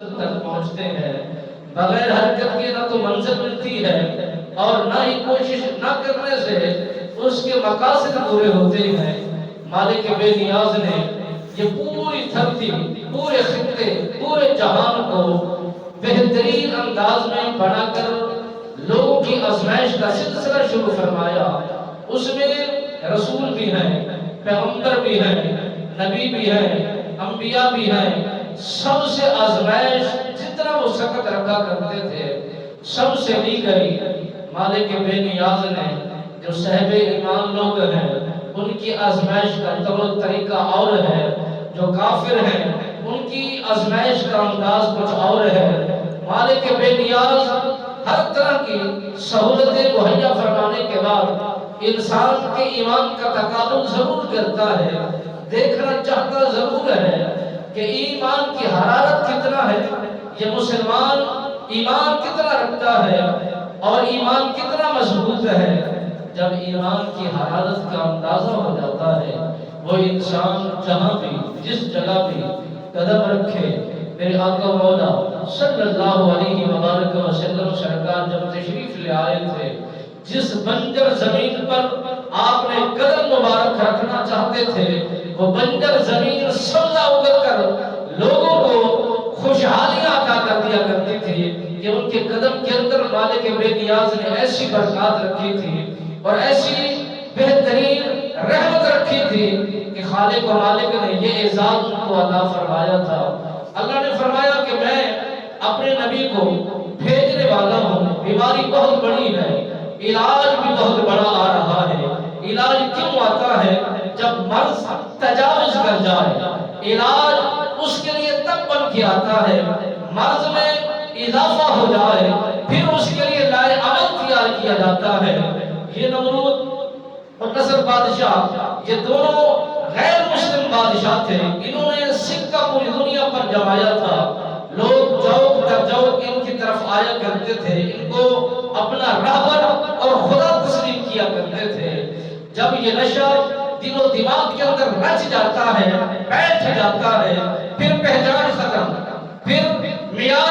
تک پہنچتے ہیں، بغیر حرکت کے نہ تو منزل ملتی ہے اور نہ ہی کوشش نہ کرنے سے اس کے مقاصد پورے ہوتے ہیں۔ مالک بے نیاز نے یہ پوری دھرتی، پورے خطے، پورے جہان کو بہترین انداز میں بنا کر لوگوں کی آزمائش کا سلسلہ شروع فرمایا۔ اس میں رسول بھی ہیں، پیغمبر بھی ہیں، نبی بھی ہیں، انبیاء بھی ہیں۔ سب سے آزمائش جتنا وہ سخت رکھا کرتے تھے سب سے لی گئی۔ مالک بے نیاز نے جو صاحب ایمان لوگ ہیں ان کی آزمائش کا طور طریقہ اور ہے، جو کافر ہیں ان کی آزمائش کا انداز کچھ اور ہے۔ مالک بے نیاز ہر طرح کی سہولتیں مہیا فرمانے کے بعد انسان کے ایمان کا تقابل ضرور کرتا ہے، دیکھنا چاہتا ضرور ہے کہ ایمان کی حرارت کتنا ہے، یہ مسلمان ایمان کتنا رکھتا ہے اور ایمان کتنا مضبوط ہے۔ جب ایمان کی حرارت کا اندازہ ہو جاتا ہے وہ انسان جہاں بھی جس جگہ بھی قدم رکھے، میرے آقا مولا صلی اللہ علیہ وآلہ وسلم سرکار جب تشریف لے آئے تھے، جس بنجر زمین پر آپ نے قدم مبارک رکھنا چاہتے تھے وہ بنجر زمین سبزہ اگل کر لوگوں کو خوشحالیاں عطا کر دیا کرتی تھی کہ ان کے قدم کے اندر مالک بے نیاز نے ایسی برکات رکھی تھی اور ایسی بہترین رحمت رکھی تھی کہ خالق و مالک نے یہ اعزاز ان کو عطا فرمایا تھا۔ اللہ نے فرمایا کہ میں اپنے نبی کو بھیجنے والا ہوں، بیماری بہت بڑی ہے، علاج بھی بہت بڑا آ رہا ہے۔ علاج کیوں آتا ہے؟ جب مرض تجاوز کر جائے، علاج اس کے لیے تب بن کے آتا ہے مرض میں اضافہ ہو جائے، پھر اس کے لیے لائے عمل تیار کیا جاتا ہے۔ یہ نمرود اور نصر بادشاہ یہ دونوں غیر مسلم بادشاہ تھے، انہوں نے سکہ پوری دنیا پر جمایا تھا، لوگ جوک در جوک ان کی طرف آیا کرتے تھے، ان کو اپنا رہبر اور خدا تسلیم کیا کرتے تھے۔ جب یہ نشہ دل و دماغ کے اندر رچ جاتا ہے، بیٹھ جاتا ہے، پھر پہچان ختم، پھر معیار